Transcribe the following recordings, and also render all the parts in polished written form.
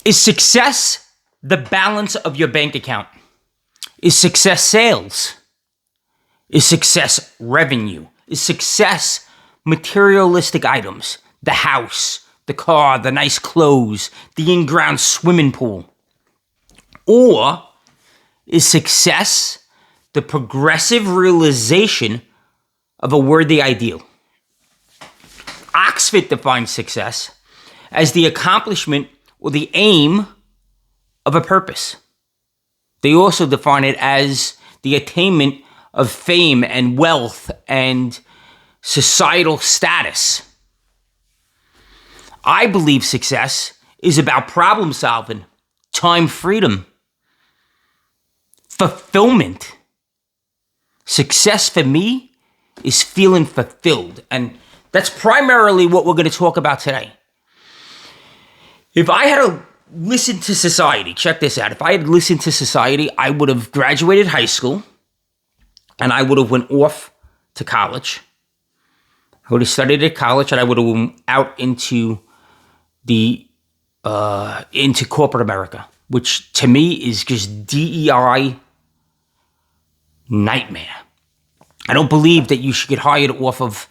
Is success the balance of your bank account? Is success sales? Is success revenue? Is success materialistic items? The house, the car, the nice clothes, the in-ground swimming pool? Or is success the progressive realization of a worthy ideal? Oxford defines success as the accomplishment or the aim of a purpose. They also define it as the attainment of fame and wealth and societal status. I believe success is about problem solving, time freedom, fulfillment. Success for me is feeling fulfilled. And that's primarily what we're going to talk about today. If I had to listen to society, check this out. If I had listened to society, I would have graduated high school and I would have went off to college. I would have studied at college and I would have went out into corporate America, which to me is just DEI nightmare. I don't believe that you should get hired off of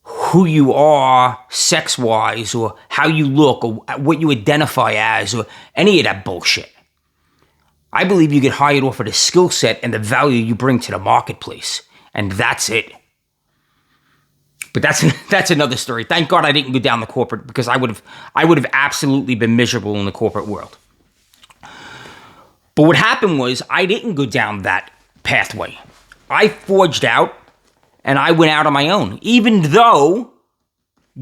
who you are sex-wise or how you look or what you identify as or any of that bullshit. I believe you get hired off of the skill set and the value you bring to the marketplace. And that's it. But that's another story. Thank God I didn't go down the corporate because I would have absolutely been miserable in the corporate world. But what happened was I didn't go down that pathway. I forged out and I went out on my own, even though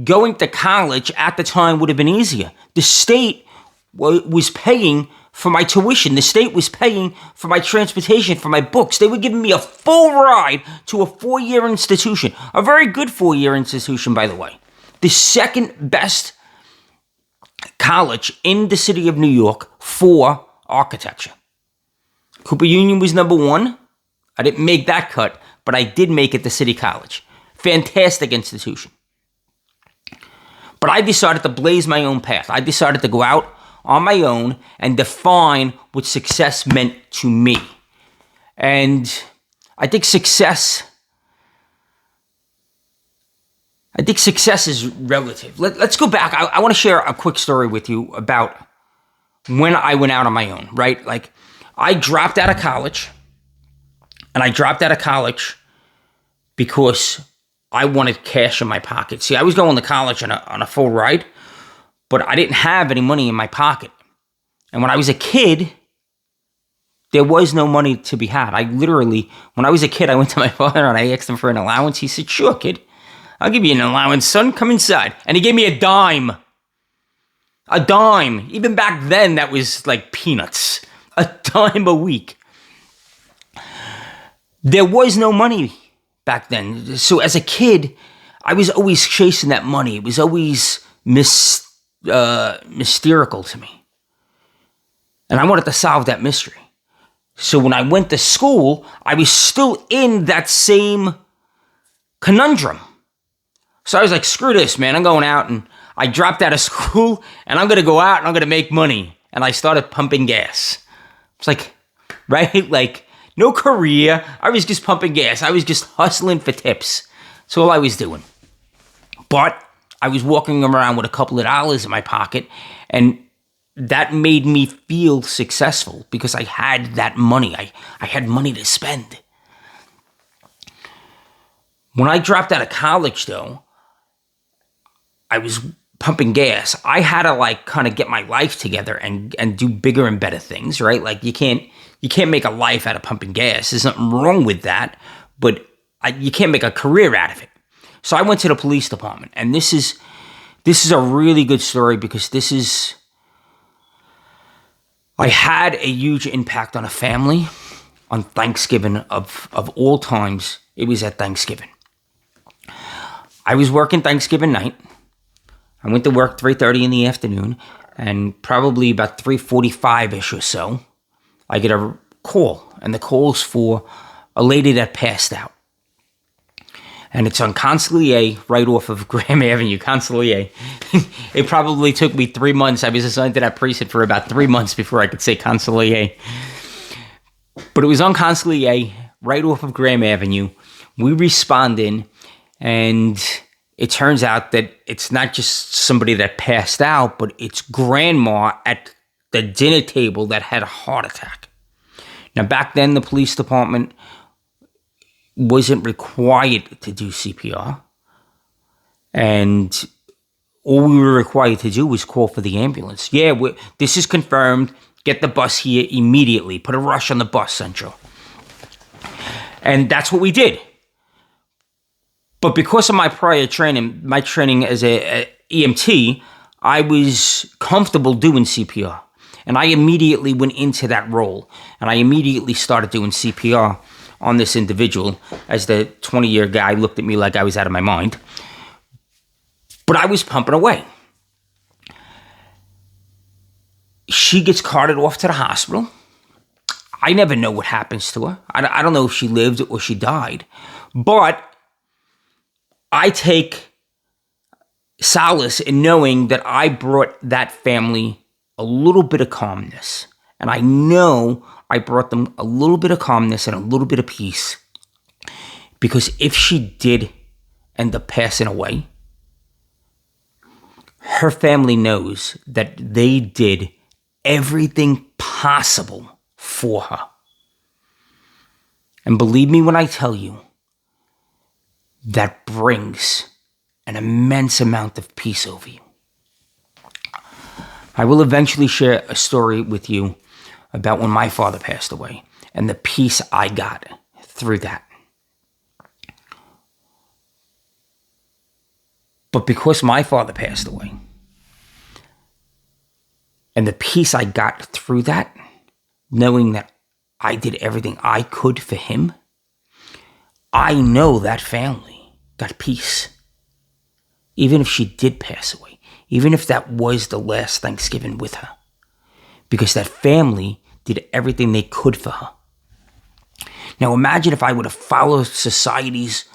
going to college at the time would have been easier. The state was paying for my tuition. The state was paying for my transportation, for my books. They were giving me a full ride to a 4-year institution. A very good 4-year institution, by the way. The second best college in the city of New York for architecture. Cooper Union was number 1. I didn't make that cut, but I did make it to City College. Fantastic institution. But I decided to blaze my own path. I decided to go out on my own and define what success meant to me. And I think success is relative. Let's go back. I want to share a quick story with you about when I went out on my own, right? Like, I dropped out of college. And I dropped out of college because I wanted cash in my pocket. See, I was going to college on a full ride, but I didn't have any money in my pocket. And when I was a kid, there was no money to be had. When I was a kid, I went to my father and I asked him for an allowance. He said, "Sure, kid. I'll give you an allowance, son. Come inside." And he gave me a dime. A dime. Even back then, that was like peanuts. A dime a week. There was no money back then. So as a kid, I was always chasing that money. It was always mysterical to me. And I wanted to solve that mystery. So when I went to school, I was still in that same conundrum. So I was like, screw this, man. I'm going out. And I dropped out of school and I'm going to go out and I'm going to make money. And I started pumping gas. It's like, right? Like, no career. I was just pumping gas. I was just hustling for tips. That's all I was doing. But I was walking around with a couple of dollars in my pocket, and that made me feel successful because I had that money. I had money to spend. When I dropped out of college, though, I was pumping gas. I had to kind of get my life together and do bigger and better things, right? Like you can't make a life out of pumping gas. There's nothing wrong with that, but you can't make a career out of it. So I went to the police department, and this is a really good story because I had a huge impact on a family on Thanksgiving of all times. It was at Thanksgiving. I was working Thanksgiving night. I went to work 3:30 in the afternoon, and probably about 3:45-ish or so, I get a call, and the call's for a lady that passed out. And it's on Consigliere, right off of Graham Avenue, Consigliere. It probably took me 3 months. I was assigned to that precinct for about 3 months before I could say Consigliere. But it was on Consigliere, right off of Graham Avenue. We responded, and it turns out that it's not just somebody that passed out, but it's grandma at the dinner table that had a heart attack. Now, back then, the police department wasn't required to do CPR. And all we were required to do was call for the ambulance. Yeah, this is confirmed. Get the bus here immediately. Put a rush on the bus, Central. And that's what we did. But because of my prior training, my training as a EMT, I was comfortable doing CPR. And I immediately went into that role. And I immediately started doing CPR on this individual as the 20-year guy looked at me like I was out of my mind. But I was pumping away. She gets carted off to the hospital. I never know what happens to her. I don't know if she lived or she died. But I take solace in knowing that I brought that family a little bit of calmness. And I know I brought them a little bit of calmness and a little bit of peace. Because if she did end up passing away, her family knows that they did everything possible for her. And believe me when I tell you, that brings an immense amount of peace over you. I will eventually share a story with you about when my father passed away and the peace I got through that. But because my father passed away and the peace I got through that, knowing that I did everything I could for him, I know that family got peace. Even if she did pass away. Even if that was the last Thanksgiving with her. Because that family did everything they could for her. Now imagine if I would have followed society's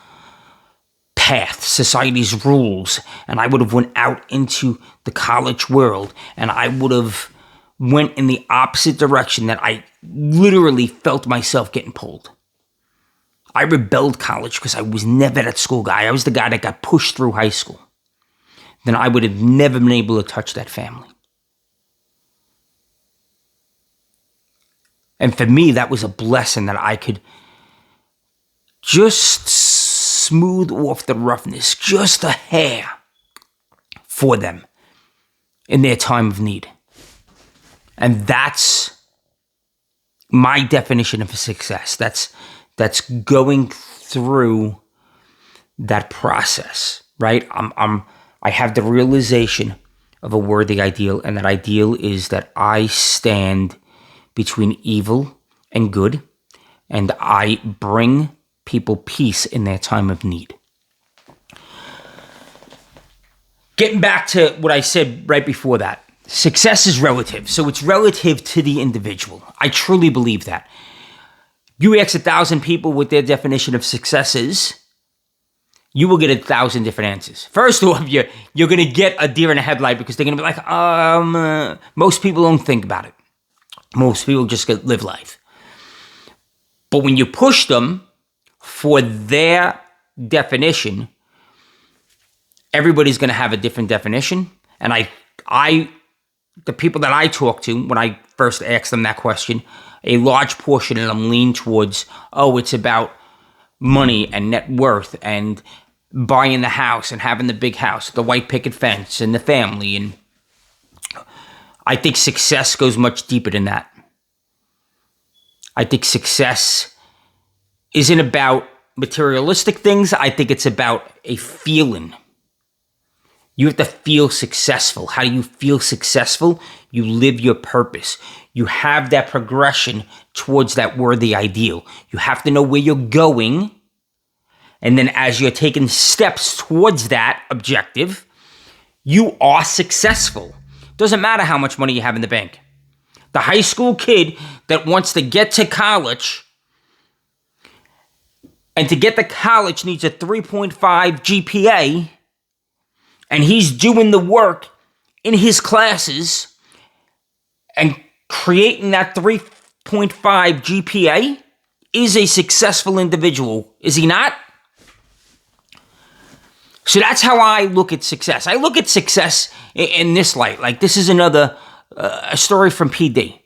path, society's rules, and I would have went out into the college world, and I would have went in the opposite direction that I literally felt myself getting pulled. I rebelled college because I was never that school guy. I was the guy that got pushed through high school. Then I would have never been able to touch that family. And for me, that was a blessing that I could just smooth off the roughness, just a hair, for them in their time of need. And that's my definition of success. That's going through that process, right? I have the realization of a worthy ideal, and that ideal is that I stand between evil and good, and I bring people peace in their time of need. Getting back to what I said right before that, success is relative, so it's relative to the individual. I truly believe that. You ask 1,000 people what their definition of success is, you will get 1,000 different answers. First off, you're going to get a deer in a headlight because they're going to be like, most people don't think about it. Most people just live life. But when you push them for their definition, everybody's going to have a different definition. And the people that I talk to, when I first ask them that question, a large portion of them lean towards, it's about money and net worth and buying the house and having the big house, the white picket fence and the family. And I think success goes much deeper than that. I think success isn't about materialistic things. I think it's about a feeling. You have to feel successful. How do you feel successful? You live your purpose. You have that progression towards that worthy ideal. You have to know where you're going. And then as you're taking steps towards that objective, you are successful. Doesn't matter how much money you have in the bank. The high school kid that wants to get to college and to get to college needs a 3.5 GPA, and he's doing the work in his classes and creating that 3.5 GPA, is a successful individual, is he not? So that's how I look at success. I look at success in this light. Like, this is another a story from PD.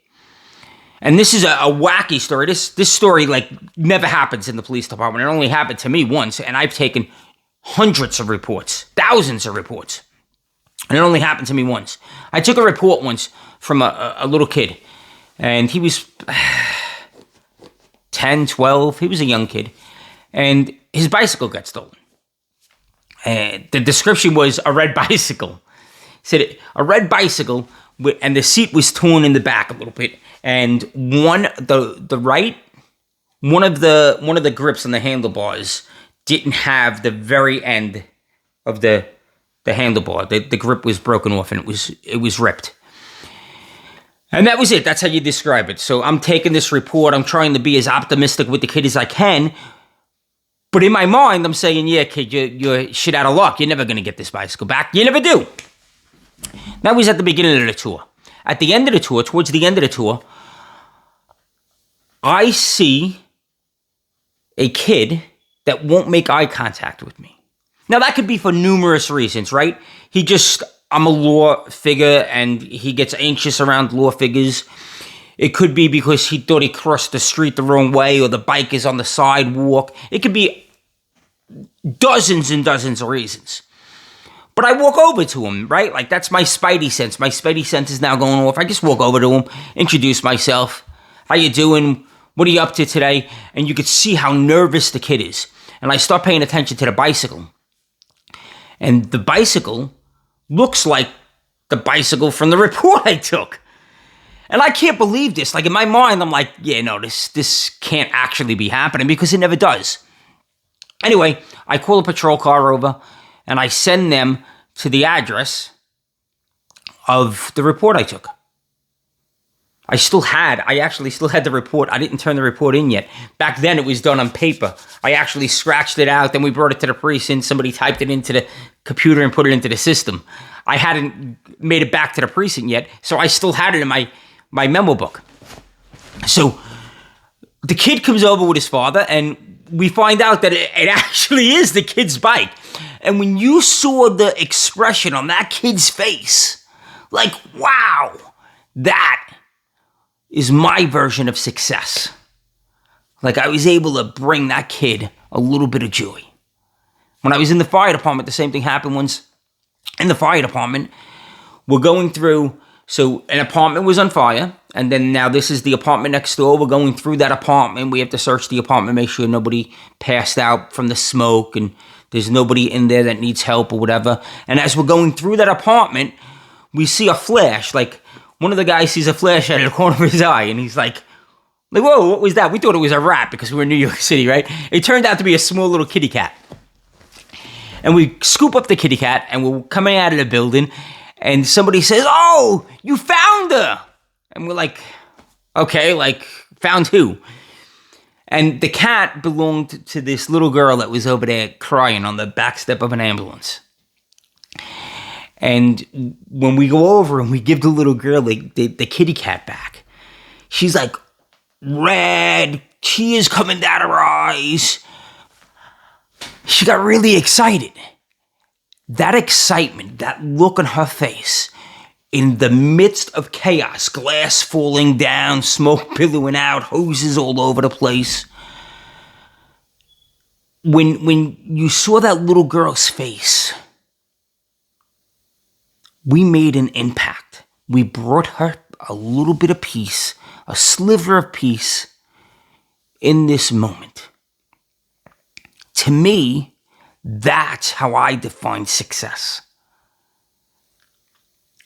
And this is a wacky story. This story, like, never happens in the police department. It only happened to me once, and I've taken hundreds of reports, thousands of reports. And it only happened to me once. I took a report once from a little kid, and he was 10, 12. He was a young kid, and his bicycle got stolen. And the description was a red bicycle. It said a red bicycle, and the seat was torn in the back a little bit, and one of the grips on the handlebars didn't have the very end of the handlebar. The grip was broken off, and it was ripped. And that was it. That's how you describe it. So I'm taking this report. I'm trying to be as optimistic with the kid as I can. But in my mind, I'm saying, yeah, kid, you're shit out of luck. You're never going to get this bicycle back. You never do. That was at the beginning of the tour. At the end of the tour, towards the end of the tour, I see a kid that won't make eye contact with me. Now, that could be for numerous reasons, right? I'm a law figure, and he gets anxious around law figures. It could be because he thought he crossed the street the wrong way, or the bike is on the sidewalk. It could be dozens and dozens of reasons. But I walk over to him, right? Like, that's my spidey sense. My spidey sense is now going off. I just walk over to him, introduce myself. How you doing? What are you up to today? And you could see how nervous the kid is. And I start paying attention to the bicycle. And the bicycle looks like the bicycle from the report I took. And I can't believe this. Like, in my mind, I'm like, yeah, no, this can't actually be happening, because it never does. Anyway, I call a patrol car over, and I send them to the address of the report I took. I actually still had the report. I didn't turn the report in yet. Back then, it was done on paper. I actually scratched it out. Then we brought it to the precinct. Somebody typed it into the computer and put it into the system. I hadn't made it back to the precinct yet, so I still had it in my memo book. So the kid comes over with his father, and we find out that it actually is the kid's bike. And when you saw the expression on that kid's face, like, wow, that is my version of success. Like, I was able to bring that kid a little bit of joy. When I was in the fire department, the same thing happened once. In the fire department, we're going through, so an apartment was on fire, and then now this is the apartment next door. We're going through that apartment. We have to search the apartment, make sure nobody passed out from the smoke, and there's nobody in there that needs help or whatever. And as we're going through that apartment, we see a flash. Like, one of the guys sees a flash out of the corner of his eye, and he's like, whoa, what was that? We thought it was a rat because we were in New York City, right? It turned out to be a small little kitty cat. And we scoop up the kitty cat, and we're coming out of the building, and somebody says, oh, you found her. And we're like, okay, like, found who? And the cat belonged to this little girl that was over there crying on the back step of an ambulance. And when we go over and we give the little girl the kitty cat back, she's like, red, tears coming down her eyes. She got really excited. That excitement, that look on her face, in the midst of chaos, glass falling down, smoke billowing out, hoses all over the place. When you saw that little girl's face, we made an impact. We brought her a little bit of peace, a sliver of peace in this moment. To me, that's how I define success.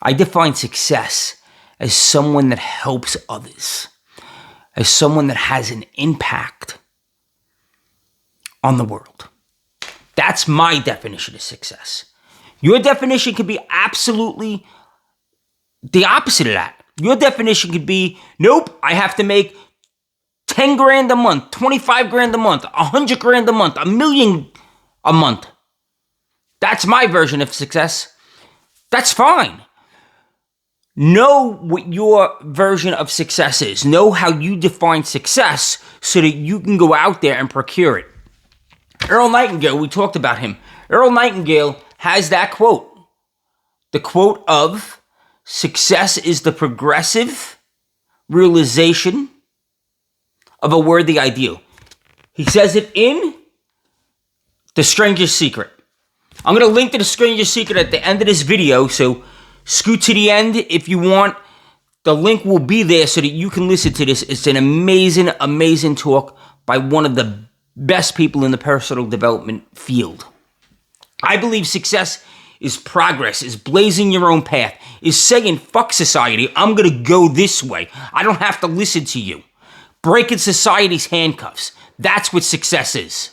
I define success as someone that helps others, as someone that has an impact on the world. That's my definition of success. Your definition could be absolutely the opposite of that. Your definition could be, nope, I have to make 10 grand a month, 25 grand a month, 100 grand a month, $1 million a month. That's my version of success. That's fine. Know what your version of success is. Know how you define success so that you can go out there and procure it. Earl Nightingale, we talked about him. Earl Nightingale has that quote. The quote of, success is the progressive realization of a worthy ideal. He says it in The Strangest Secret. I'm going to link to The Strangest Secret at the end of this video, so scoot to the end if you want. The link will be there so that you can listen to this. It's an amazing, amazing talk by one of the best people in the personal development field. I believe success is progress, is blazing your own path, is saying, fuck society, I'm going to go this way. I don't have to listen to you. Breaking society's handcuffs. That's what success is.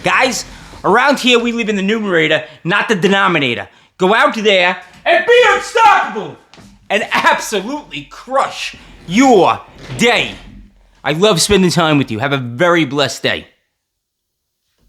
Guys, around here we live in the numerator, not the denominator. Go out there and be unstoppable and absolutely crush your day. I love spending time with you. Have a very blessed day.